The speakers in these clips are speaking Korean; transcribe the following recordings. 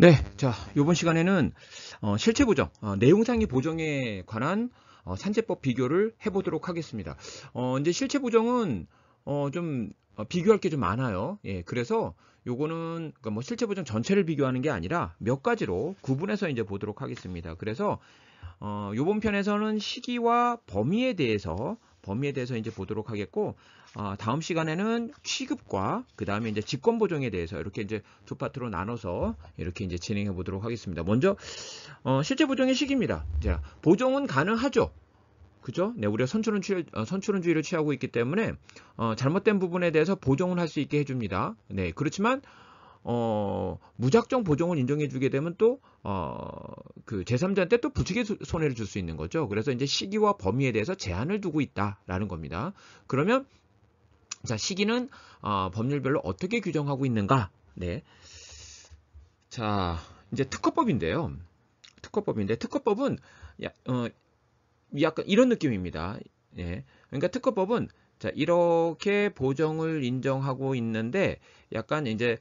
네, 자, 이번 시간에는 실체 보정, 내용상의 보정에 관한 산재법 비교를 해보도록 하겠습니다. 이제 실체 보정은 좀 비교할 게 좀 많아요. 예, 그래서 요거는 그러니까 뭐 실체 보정 전체를 비교하는 게 아니라 몇 가지로 구분해서 이제 보도록 하겠습니다. 그래서 요번 편에서는 시기와 범위에 대해서 이제 보도록 하겠고, 다음 시간에는 취급과 그 다음에 이제 직권 보정에 대해서 이렇게 이제 두 파트로 나눠서 이렇게 이제 진행해 보도록 하겠습니다. 먼저 실제 보정의 시기입니다. 자, 보정은 가능하죠. 그죠? 네, 우리가 선출은주의를 취하고 있기 때문에 잘못된 부분에 대해서 보정을 할 수 있게 해줍니다. 네, 그렇지만 무작정 보정을 인정해주게 되면 또, 그 제3자한테 또 부득이 손해를 줄 수 있는 거죠. 그래서 이제 시기와 범위에 대해서 제한을 두고 있다라는 겁니다. 그러면, 자, 시기는, 법률별로 어떻게 규정하고 있는가? 네. 자, 이제 특허법인데, 특허법은, 약간 이런 느낌입니다. 예. 그러니까 특허법은, 자, 이렇게 보정을 인정하고 있는데, 약간 이제,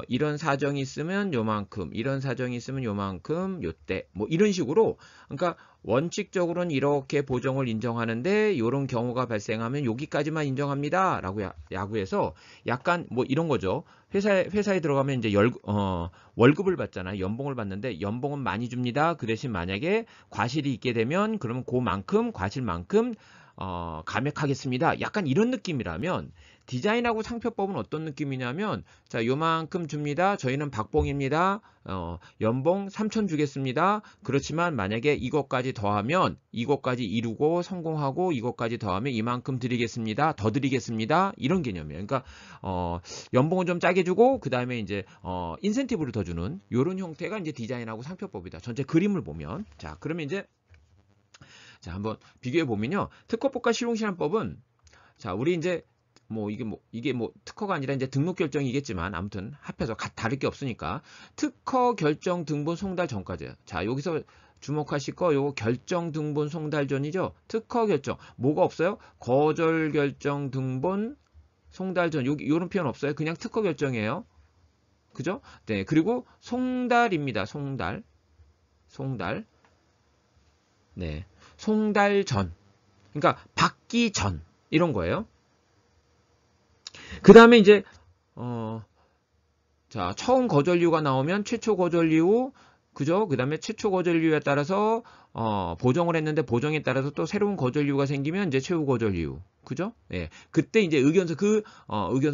이런 사정이 있으면 요만큼, 이런 사정이 있으면 요만큼, 요때, 뭐 이런 식으로, 그러니까 원칙적으로는 이렇게 보정을 인정하는데, 요런 경우가 발생하면 여기까지만 인정합니다. 라고 야구해서 약간 뭐 이런 거죠. 회사에 들어가면 이제 월급을 받잖아요. 연봉을 받는데, 연봉은 많이 줍니다. 그 대신 만약에 과실이 있게 되면, 그러면 그만큼, 과실만큼, 감액하겠습니다. 약간 이런 느낌이라면 디자인하고 상표법은 어떤 느낌이냐면, 자, 요만큼 줍니다. 저희는 박봉입니다. 연봉 3천 주겠습니다. 그렇지만 만약에 이것까지 더하면 이것까지 이루고 성공하고 이것까지 더하면 이만큼 드리겠습니다. 더 드리겠습니다. 이런 개념이에요. 그러니까 연봉은 좀 짜게 주고 그 다음에 이제 인센티브를 더 주는 이런 형태가 이제 디자인하고 상표법이다. 전체 그림을 보면, 자, 그러면 이제 자, 한번 비교해 보면요. 특허법과 실용시한법은, 자, 우리 이제 이게 특허가 아니라 이제 등록 결정이겠지만 아무튼 합해서 다를 게 없으니까 특허 결정 등본 송달 전까지예요. 자, 여기서 주목하실 거 요거 결정 등본 송달 전이죠. 특허 결정 뭐가 없어요? 거절 결정 등본 송달 전 요런 표현 없어요. 그냥 특허 결정이에요. 그죠? 네, 그리고 송달입니다. 송달. 네. 송달 전. 그러니까 받기 전 이런 거예요. 그 다음에 이제 자, 처음 거절 이유가 나오면 최초 거절 이유, 그죠? 그 다음에 최초 거절 이유에 따라서 보정을 했는데 보정에 따라서 또 새로운 거절 이유가 생기면 이제 최후 거절 이유, 그죠? 예, 그때 이제 의견서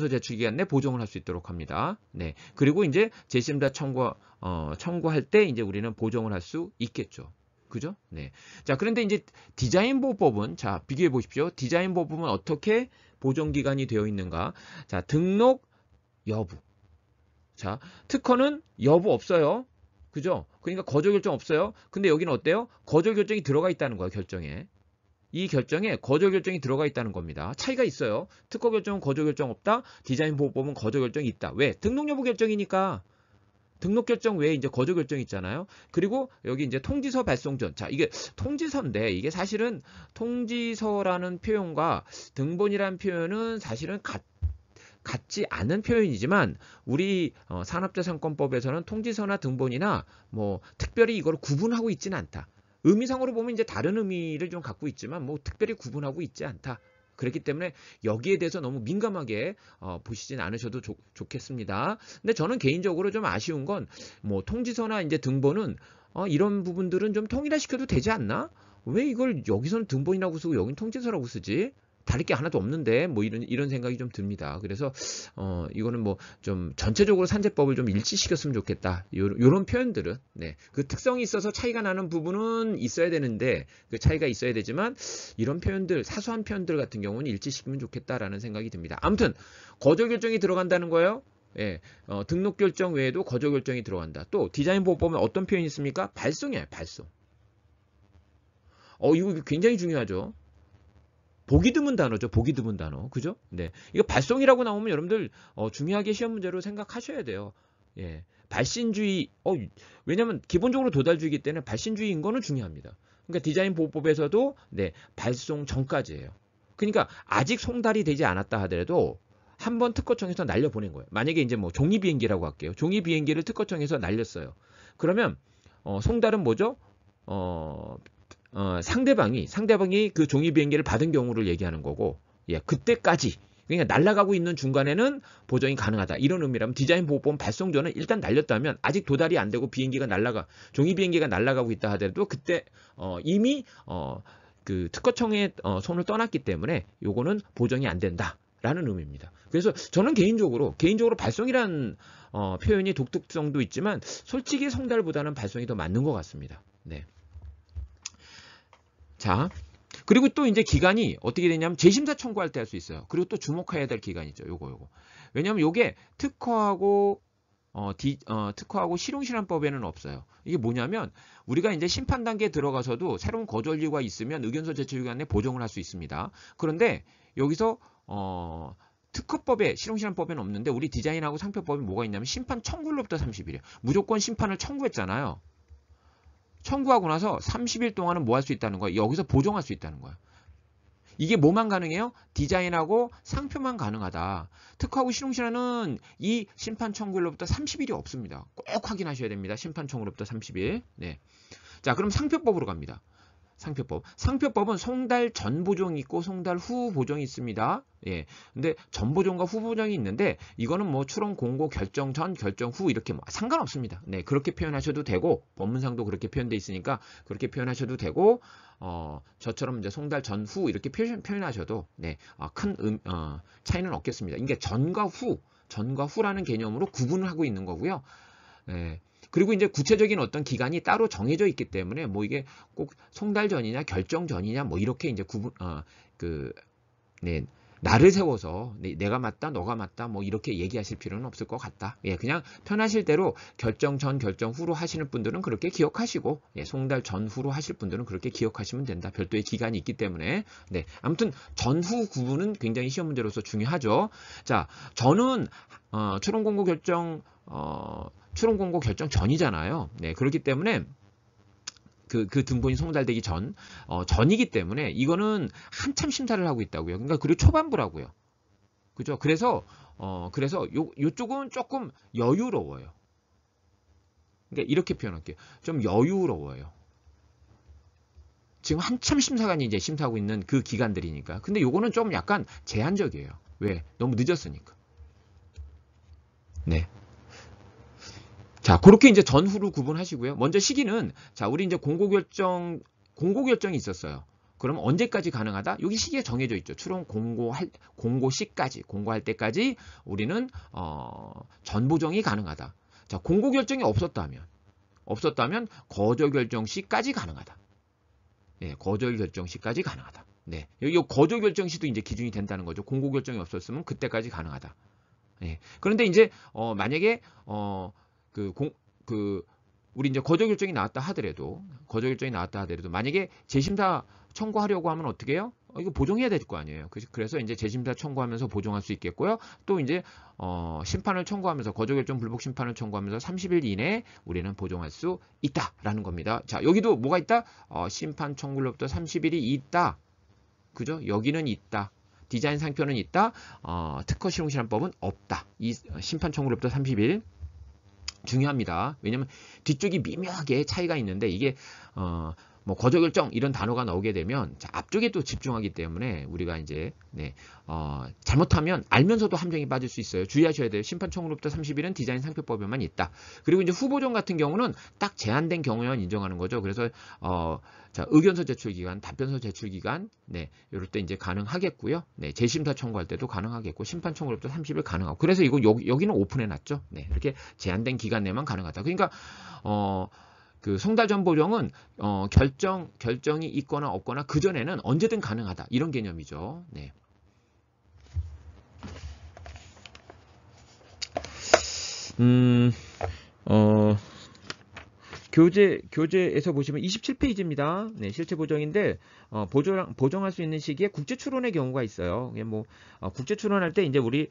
제출 기간 내 보정을 할 수 있도록 합니다. 네, 그리고 이제 재심사 청구할 때 이제 우리는 보정을 할 수 있겠죠. 그죠? 네. 자, 그런데 이제 디자인 보호법은, 자, 비교해 보십시오. 디자인 보호법은 어떻게 보정 기간이 되어 있는가? 자, 등록 여부. 자, 특허는 여부 없어요. 그죠? 그러니까 거절 결정 없어요. 근데 여기는 어때요? 거절 결정이 들어가 있다는 거예요, 결정에. 이 결정에 거절 결정이 들어가 있다는 겁니다. 차이가 있어요. 특허 결정은 거절 결정 없다. 디자인 보호법은 거절 결정이 있다. 왜? 등록 여부 결정이니까. 등록 결정 외에 이제 거절 결정 있잖아요. 그리고 여기 이제 통지서 발송 전. 자, 이게 통지서인데 이게 사실은 통지서라는 표현과 등본이라는 표현은 사실은 같지 않은 표현이지만 우리 산업재산권법에서는 통지서나 등본이나 뭐 특별히 이걸 구분하고 있지는 않다. 의미상으로 보면 이제 다른 의미를 좀 갖고 있지만 뭐 특별히 구분하고 있지 않다. 그렇기 때문에 여기에 대해서 너무 민감하게 보시진 않으셔도 좋겠습니다. 근데 저는 개인적으로 좀 아쉬운 건 뭐 통지서나 이제 등본은 이런 부분들은 좀 통일화시켜도 되지 않나? 왜 이걸 여기서는 등본이라고 쓰고 여긴 통지서라고 쓰지? 다를 게 하나도 없는데 뭐 이런 생각이 좀 듭니다. 그래서 이거는 뭐 좀 전체적으로 산재법을 좀 일치시켰으면 좋겠다. 요런 표현들은 네. 그 특성이 있어서 차이가 나는 부분은 있어야 되는데 그 차이가 있어야 되지만 이런 표현들 사소한 표현들 같은 경우는 일치시키면 좋겠다라는 생각이 듭니다. 아무튼 거절 결정이 들어간다는 거예요. 예, 등록 결정 외에도 거절 결정이 들어간다. 또 디자인 보호법에 어떤 표현이 있습니까? 발송이에요, 발송. 이거 굉장히 중요하죠. 보기 드문 단어죠. 보기 드문 단어. 그죠? 네. 이거 발송이라고 나오면 여러분들 중요하게 시험 문제로 생각하셔야 돼요. 예. 발신주의, 왜냐면 기본적으로 도달주의이기 때문에 발신주의인 거는 중요합니다. 그러니까 디자인 보호법에서도 네, 발송 전까지예요. 그러니까 아직 송달이 되지 않았다 하더라도 한번 특허청에서 날려보낸 거예요. 만약에 이제 뭐 종이 비행기라고 할게요. 종이 비행기를 특허청에서 날렸어요. 그러면 송달은 뭐죠? 상대방이 그 종이 비행기를 받은 경우를 얘기하는 거고, 예, 그때까지 그러니까 날아가고 있는 중간에는 보정이 가능하다. 이런 의미라면 디자인 보호법 발송 전은 일단 날렸다면 아직 도달이 안 되고 종이 비행기가 날아가고 있다 하더라도 그때 이미 그 특허청의 손을 떠났기 때문에 요거는 보정이 안 된다라는 의미입니다. 그래서 저는 개인적으로 발송이란 표현이 독특성도 있지만 솔직히 송달보다는 발송이 더 맞는 것 같습니다. 네. 자, 그리고 또 이제 기간이 어떻게 되냐면 재심사 청구할 때 할 수 있어요. 그리고 또 주목해야 될 기간이죠. 요거. 왜냐면 요게 특허하고 실용실현법에는 없어요. 이게 뭐냐면 우리가 이제 심판 단계에 들어가서도 새로운 거절리가 있으면 의견서 제출 기간에 보정을 할 수 있습니다. 그런데 여기서 특허법에 실용실현법에는 없는데 우리 디자인하고 상표법에 뭐가 있냐면 심판 청구일로부터 30일이에요. 무조건 심판을 청구했잖아요. 청구하고 나서 30일 동안은 뭐 할 수 있다는 거예요? 여기서 보정할 수 있다는 거예요. 이게 뭐만 가능해요? 디자인하고 상표만 가능하다. 특허하고 실용실현은 이 심판 청구일로부터 30일이 없습니다. 꼭 확인하셔야 됩니다. 심판 청구일로부터 30일. 네. 자, 그럼 상표법으로 갑니다. 상표법은 송달 전 보정이 있고 송달 후 보정이 있습니다. 예. 근데 전 보정과 후 보정이 있는데 이거는 뭐 출원 공고 결정 전 결정 후 이렇게 뭐 상관없습니다. 네. 그렇게 표현하셔도 되고 법문상도 그렇게 표현돼 있으니까 그렇게 표현하셔도 되고 저처럼 이제 송달 전 후 이렇게 표현하셔도 네. 큰 차이는 없겠습니다. 이게 전과 후라는 개념으로 구분을 하고 있는 거고요. 네. 그리고 이제 구체적인 어떤 기간이 따로 정해져 있기 때문에 뭐 이게 꼭 송달 전이냐 결정 전이냐 뭐 이렇게 이제 날을 세워서 내가 맞다 너가 맞다 뭐 이렇게 얘기하실 필요는 없을 것 같다. 예, 그냥 편하실 대로 결정 전 결정 후로 하시는 분들은 그렇게 기억하시고 송달 전 후로 하실 분들은 그렇게 기억하시면 된다. 별도의 기간이 있기 때문에 네, 아무튼 전후 구분은 굉장히 시험 문제로서 중요하죠. 자, 전은 출원 공고 결정 전이잖아요. 네, 그렇기 때문에 그 등본이 송달되기 전이기 때문에 이거는 한참 심사를 하고 있다고요. 그러니까 그리고 초반부라고요. 그죠? 그래서 요쪽은 조금 여유로워요. 그러니까 이렇게 표현할게요. 좀 여유로워요. 지금 한참 심사관이 이제 심사하고 있는 그 기간들이니까. 근데 요거는 좀 약간 제한적이에요. 왜? 너무 늦었으니까. 네. 자, 그렇게 이제 전후로 구분하시고요. 먼저 시기는, 자, 우리 이제 공고 결정이 있었어요. 그럼 언제까지 가능하다? 여기 시기가 정해져 있죠. 출원 공고할 때까지 우리는, 전 보정이 가능하다. 자, 공고 결정이 없었다면 거절 결정 시까지 가능하다. 네, 거절 결정 시까지 가능하다. 네. 여기 거절 결정 시도 이제 기준이 된다는 거죠. 공고 결정이 없었으면 그때까지 가능하다. 네. 그런데 이제, 만약에, 우리 이제 거절 결정이 나왔다 하더라도 만약에 재심사 청구하려고 하면 어떻게 해요? 이거 보정해야 될 거 아니에요. 그래서 이제 재심사 청구하면서 보정할 수 있겠고요. 또 이제 심판을 청구하면서 거절 결정 불복 심판을 청구하면서 30일 이내에 우리는 보정할 수 있다라는 겁니다. 자, 여기도 뭐가 있다? 심판 청구로부터 30일이 있다. 그죠? 여기는 있다. 디자인 상표는 있다. 특허 실용실현법은 없다. 이 심판 청구로부터 30일 중요합니다. 왜냐면 뒤쪽이 미묘하게 차이가 있는데 이게 뭐 거절 결정 이런 단어가 나오게 되면 자, 앞쪽에 또 집중하기 때문에 우리가 이제 잘못하면 알면서도 함정이 빠질 수 있어요. 주의하셔야 돼요. 심판 청구로부터 30일은 디자인 상표법에만 있다. 그리고 이제 후보정 같은 경우는 딱 제한된 경우에만 인정하는 거죠. 그래서 자, 의견서 제출 기간, 답변서 제출 기간, 네, 이럴 때 이제 가능하겠고요. 네, 재심사 청구할 때도 가능하겠고, 심판 청구로부터 30일 가능하고. 그래서 이거 여기는 오픈해 놨죠. 네, 이렇게 제한된 기간 내만 가능하다. 그러니까 그 송달 전 보정은 결정이 있거나 없거나 그 전에는 언제든 가능하다. 이런 개념이죠. 네. 교재에서 보시면 27페이지입니다. 네, 실체 보정인데, 보정할 수 있는 시기에 국제 출원의 경우가 있어요. 뭐, 국제 출원할 때 이제 우리,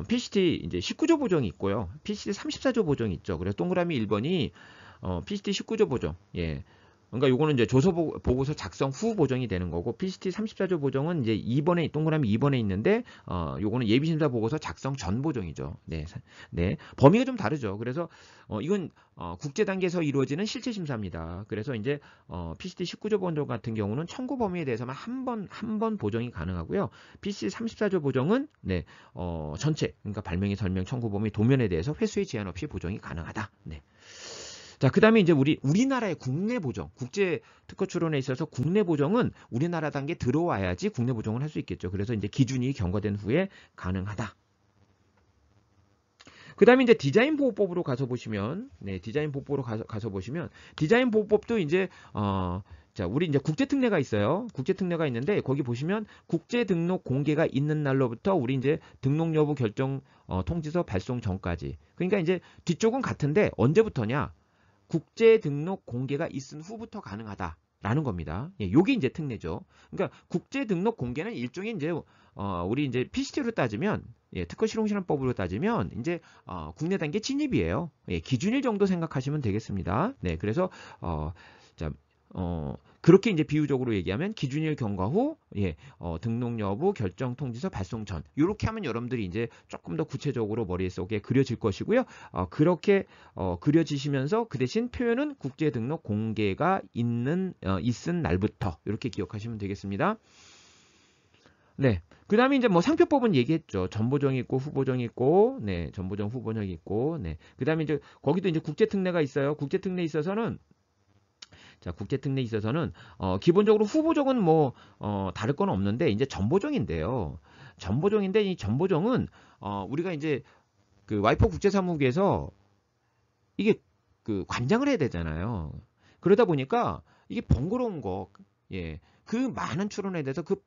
PCT 이제 19조 보정이 있고요. PCT 34조 보정이 있죠. 그래서 동그라미 1번이, PCT 19조 보정. 예. 그러니까 요거는 이제 조서 보고서 작성 후 보정이 되는 거고, PCT 34조 보정은 이제 2번에, 동그라미 2번에 있는데, 요거는 예비심사 보고서 작성 전 보정이죠. 네. 네. 범위가 좀 다르죠. 그래서, 이건, 국제 단계에서 이루어지는 실체 심사입니다. 그래서 이제, PCT 19조 보정 같은 경우는 청구 범위에 대해서만 한 번 보정이 가능하고요. PCT 34조 보정은, 네, 전체, 그러니까 발명의 설명 청구 범위 도면에 대해서 횟수의 제한 없이 보정이 가능하다. 네. 자, 그 다음에 이제 우리나라의 국내 보정, 국제 특허 출원에 있어서 국내 보정은 우리나라 단계 들어와야지 국내 보정을 할 수 있겠죠. 그래서 이제 기준이 경과된 후에 가능하다. 그 다음에 이제 디자인 보호법으로 가서 보시면, 네, 디자인 보호법으로 가서 보시면, 디자인 보호법도 이제, 자, 우리 이제 국제 특례가 있어요. 국제 특례가 있는데, 거기 보시면 국제 등록 공개가 있는 날로부터 우리 이제 등록 여부 결정 통지서 발송 전까지. 그러니까 이제 뒤쪽은 같은데 언제부터냐? 국제 등록 공개가 있은 후부터 가능하다라는 겁니다. 예, 요게 이제 특례죠. 그러니까 국제 등록 공개는 일종의 이제 우리 이제 PCT로 따지면, 예, 특허 실용실험법으로 따지면 이제 국내 단계 진입이에요. 예, 기준일 정도 생각하시면 되겠습니다. 네, 그래서 자, 그렇게 이제 비유적으로 얘기하면 기준일 경과 후, 예, 등록 여부 결정 통지서 발송 전, 이렇게 하면 여러분들이 이제 조금 더 구체적으로 머릿속에 그려질 것이고요. 그렇게 그려지시면서 그 대신 표현은 국제 등록 공개가 있은 날부터, 이렇게 기억하시면 되겠습니다. 네. 그 다음에 이제 뭐 상표법은 얘기했죠. 전보정이 있고 후보정이 있고, 네, 전보정 후보정이 있고, 네. 그 다음에 이제 거기도 이제 국제 특례가 있어요. 국제 특례에 있어서는, 자, 국제 특례에 있어서는 기본적으로 후보정은 뭐 다를 건 없는데 이제 전보정인데요. 전보정인데 이 전보정은 우리가 이제 그 와이퍼 국제사무국에서 이게 그 관장을 해야 되잖아요. 그러다 보니까 이게 번거로운 거, 예, 그 많은 출원에 대해서 그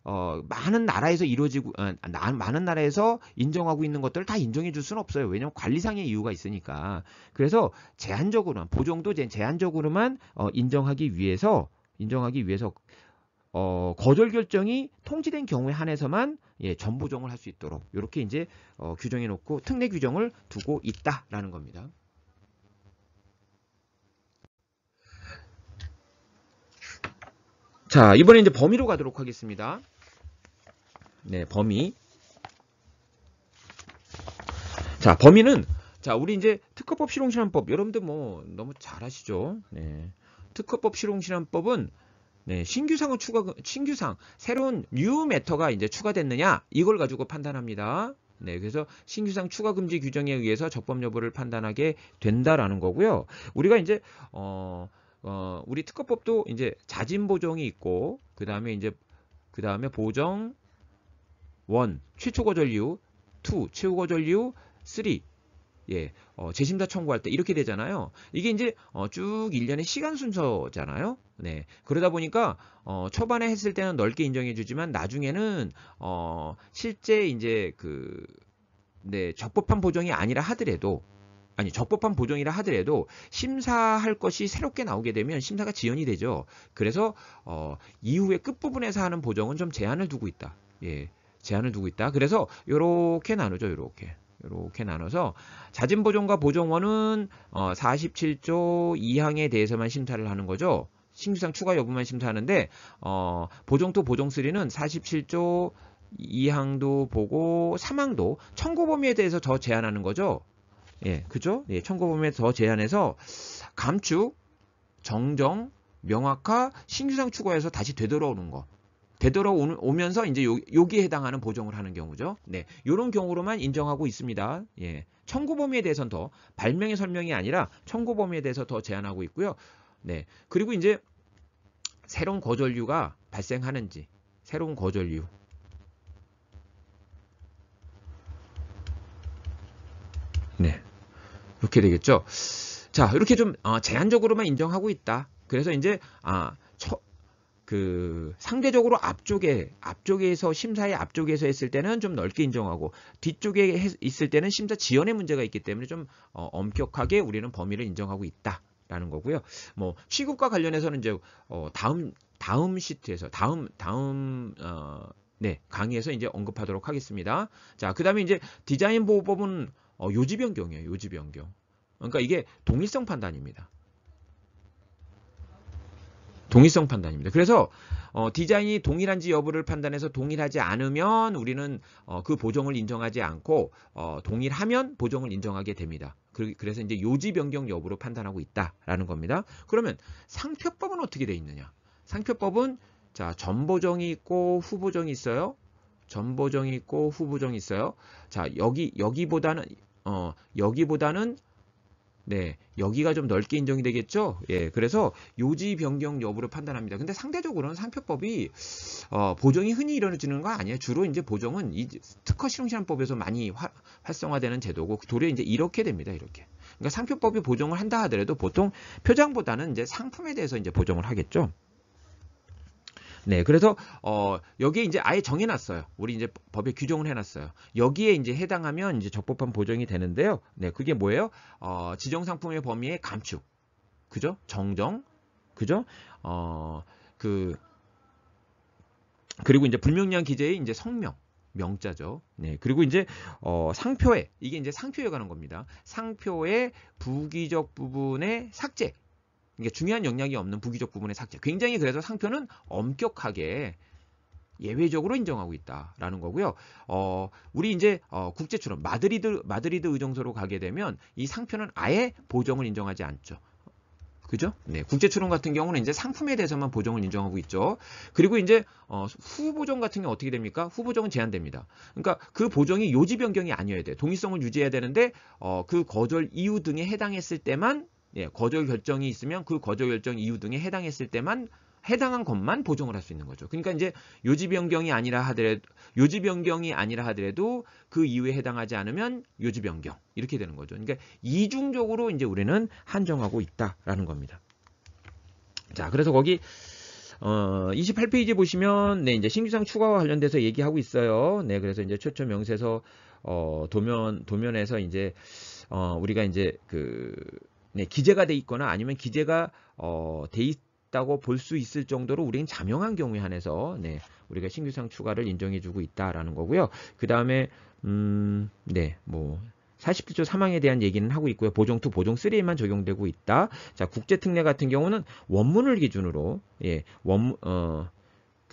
많은 나라에서 이루어지고, 많은 나라에서 인정하고 있는 것들을 다 인정해 줄 수는 없어요. 왜냐하면 관리상의 이유가 있으니까. 그래서 제한적으로만, 보정도 제한적으로만 인정하기 위해서 거절 결정이 통지된 경우에 한해서만, 예, 전보정을 할 수 있도록 이렇게 이제 규정해 놓고 특례 규정을 두고 있다라는 겁니다. 자, 이번에 이제 범위로 가도록 하겠습니다. 네, 범위. 자, 범위는, 자, 우리 이제 특허법 실용실험법, 여러분들 뭐 너무 잘 아시죠? 네. 특허법 실용실험법은, 네, 신규상, 새로운 뉴 매터가 이제 추가됐느냐, 이걸 가지고 판단합니다. 네, 그래서 신규상 추가 금지 규정에 의해서 적법 여부를 판단하게 된다라는 거고요. 우리가 이제, 우리 특허법도 이제 자진 보정이 있고, 그 다음에 보정 1, 최초 거절 이유, 2, 최후 거절 이유, 3, 예, 재심사 청구할 때 이렇게 되잖아요. 이게 이제 쭉 1년의 시간 순서잖아요. 네, 그러다 보니까 초반에 했을 때는 넓게 인정해 주지만 나중에는 실제 이제 네, 적법한 보정이 아니라 하더라도, 적법한 보정이라 하더라도 심사할 것이 새롭게 나오게 되면 심사가 지연이 되죠. 그래서 이후에 끝부분에서 하는 보정은 좀 제한을 두고 있다. 예, 제한을 두고 있다. 그래서 요렇게 나누죠. 요렇게 나눠서 자진 보정과 보정원은 47조 2항에 대해서만 심사를 하는 거죠. 신규상 추가 여부만 심사하는데 보정2, 보정3는 47조 2항도 보고 3항도 청구 범위에 대해서 더 제한하는 거죠. 예, 그죠? 예, 청구 범위에 더 제한해서 감축, 정정, 명확화, 신규상 추가해서 다시 되돌아오는 거. 되돌아오면서 이제 여기에 해당하는 보정을 하는 경우죠. 네, 이런 경우로만 인정하고 있습니다. 예, 청구 범위에 대해서는 더 발명의 설명이 아니라 청구 범위에 대해서 더 제한하고 있고요. 네, 그리고 이제 새로운 거절류가 발생하는지, 새로운 거절류. 네, 이렇게 되겠죠. 자, 이렇게 좀 제한적으로만 인정하고 있다. 그래서 이제 상대적으로 앞쪽에서 심사의 앞쪽에서 했을 때는 좀 넓게 인정하고 뒤쪽에 있을 때는 심사 지연의 문제가 있기 때문에 좀 엄격하게 우리는 범위를 인정하고 있다라는 거고요. 뭐 취급과 관련해서는 이제 다음 시트에서 네, 강의에서 이제 언급하도록 하겠습니다. 자, 그다음에 이제 디자인 보호법은 요지 변경이에요. 요지 변경. 그러니까 이게 동일성 판단입니다. 동일성 판단입니다. 그래서 디자인이 동일한지 여부를 판단해서 동일하지 않으면 우리는 그 보정을 인정하지 않고 동일하면 보정을 인정하게 됩니다. 그래서 이제 요지 변경 여부로 판단하고 있다라는 겁니다. 그러면 상표법은 어떻게 돼 있느냐? 상표법은 자, 전보정이 있고 후보정이 있어요. 전보정이 있고 후보정이 있어요. 자, 여기보다는 네, 여기가 좀 넓게 인정이 되겠죠? 예, 그래서 요지 변경 여부를 판단합니다. 근데 상대적으로는 상표법이 보정이 흔히 이루어지는 거 아니에요. 주로 이제 보정은 이 특허 실용시한법에서 많이 활성화되는 제도고 도리어 이제 이렇게 됩니다. 이렇게. 그러니까 상표법이 보정을 한다 하더라도 보통 표장보다는 이제 상품에 대해서 이제 보정을 하겠죠. 네, 그래서 여기에 이제 아예 정해놨어요. 우리 이제 법에 규정을 해놨어요. 여기에 이제 해당하면 이제 적법한 보정이 되는데요. 네, 그게 뭐예요? 지정 상품의 범위의 감축, 그죠? 정정, 그죠? 그리고 이제 불명령 기재의 이제 성명, 명자죠. 네, 그리고 이제 상표에 이게 이제 상표에 관한 겁니다. 상표의 부기적 부분의 삭제. 이게 중요한 영향이 없는 부기적 부분의 삭제. 굉장히 그래서 상표는 엄격하게 예외적으로 인정하고 있다라는 거고요. 우리 이제 국제 출원 마드리드 의정서로 가게 되면 이 상표는 아예 보정을 인정하지 않죠. 그죠? 네, 국제 출원 같은 경우는 이제 상품에 대해서만 보정을 인정하고 있죠. 그리고 이제 후보정 같은 경우 어떻게 됩니까? 후보정은 제한됩니다. 그러니까 그 보정이 요지 변경이 아니어야 돼. 동일성을 유지해야 되는데 그 거절 이유 등에 해당했을 때만 예, 거절 결정이 있으면 그 거절 결정 이유 등에 해당했을 때만 해당한 것만 보정을 할 수 있는 거죠. 그러니까 이제 요지 변경이 아니라 하더라도 그 이유에 해당하지 않으면 요지 변경 이렇게 되는 거죠. 그러니까 이중적으로 이제 우리는 한정하고 있다라는 겁니다. 자, 그래서 거기 28페이지 보시면 네, 이제 신규상 추가와 관련돼서 얘기하고 있어요. 네, 그래서 이제 최초 명세서 도면에서 이제 우리가 이제 네, 기재가 돼 있거나 아니면 기재가 돼 있다고 볼 수 있을 정도로 우리는 자명한 경우에 한해서 네, 우리가 신규상 추가를 인정해주고 있다라는 거고요. 그 다음에 네, 뭐 47조 3항에 대한 얘기는 하고 있고요. 보정 2, 보정 3에만 적용되고 있다. 자, 국제특례 같은 경우는 원문을 기준으로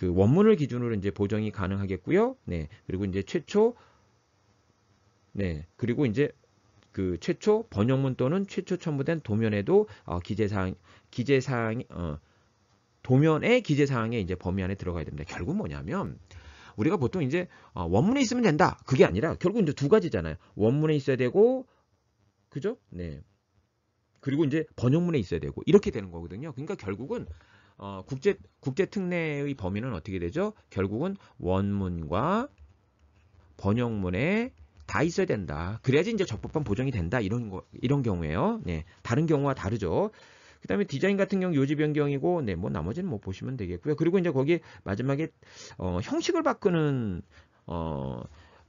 원문을 기준으로 이제 보정이 가능하겠고요. 네, 그리고 이제 그리고 이제 최초 번역문 또는 최초 첨부된 도면에도 도면의 기재사항의 이제 범위 안에 들어가야 됩니다. 결국 뭐냐면 우리가 보통 이제 원문에 있으면 된다. 그게 아니라 결국 이제 두 가지잖아요. 원문에 있어야 되고, 그죠? 네. 그리고 이제 번역문에 있어야 되고 이렇게 되는 거거든요. 그러니까 결국은 국제 특례의 범위는 어떻게 되죠? 결국은 원문과 번역문에 다 있어야 된다. 그래야지 이제 적법한 보정이 된다. 이런 경우에요. 네, 다른 경우와 다르죠. 그 다음에 디자인 같은 경우 요지 변경이고, 네, 뭐 나머지는 뭐 보시면 되겠고요. 그리고 이제 거기 마지막에 형식을 바꾸는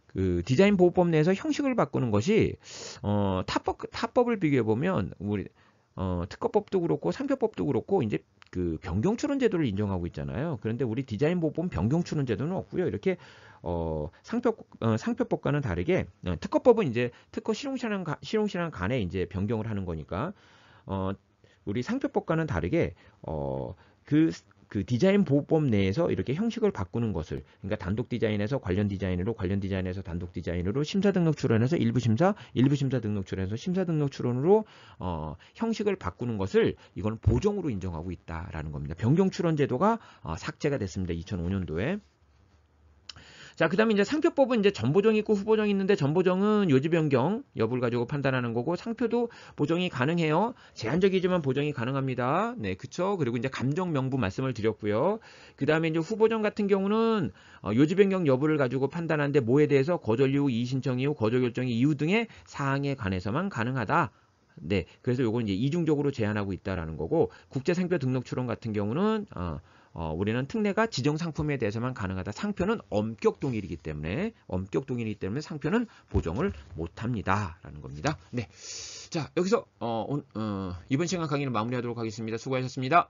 그 디자인 보호법 내에서 형식을 바꾸는 것이 타법을 비교해 보면 우리 특허법도 그렇고 상표법도 그렇고 이제 그 변경 출원 제도를 인정하고 있잖아요. 그런데 우리 디자인 보호법은 변경 출원 제도는 없고요. 이렇게 상표법과는 다르게 특허법은 이제 특허 실용시랑 간에 이제 변경을 하는 거니까 우리 상표법과는 다르게 그 디자인 보호법 내에서 이렇게 형식을 바꾸는 것을 그러니까 단독 디자인에서 관련 디자인으로 관련 디자인에서 단독 디자인으로 심사 등록 출원해서 일부 심사 등록 출원해서 심사 등록 출원으로 형식을 바꾸는 것을 이건 보정으로 인정하고 있다라는 겁니다. 변경 출원 제도가 삭제가 됐습니다. 2005년도에. 자, 그 다음에 이제 상표법은 이제 전보정이 있고 후보정이 있는데 전보정은 요지 변경 여부를 가지고 판단하는 거고 상표도 보정이 가능해요. 제한적이지만 보정이 가능합니다. 네, 그쵸. 그리고 이제 감정 명부 말씀을 드렸고요. 그 다음에 이제 후보정 같은 경우는 요지 변경 여부를 가지고 판단하는데 뭐에 대해서 거절 이후, 이의신청 이후, 거절 결정의 이유 등의 사항에 관해서만 가능하다. 네, 그래서 요건 이제 이중적으로 제한하고 있다라는 거고 국제상표 등록 출원 같은 경우는 우리는 특례가 지정 상품에 대해서만 가능하다. 상표는 엄격 동일이기 때문에 상표는 보정을 못합니다라는 겁니다. 네, 자 여기서 이번 시간 강의는 마무리하도록 하겠습니다. 수고하셨습니다.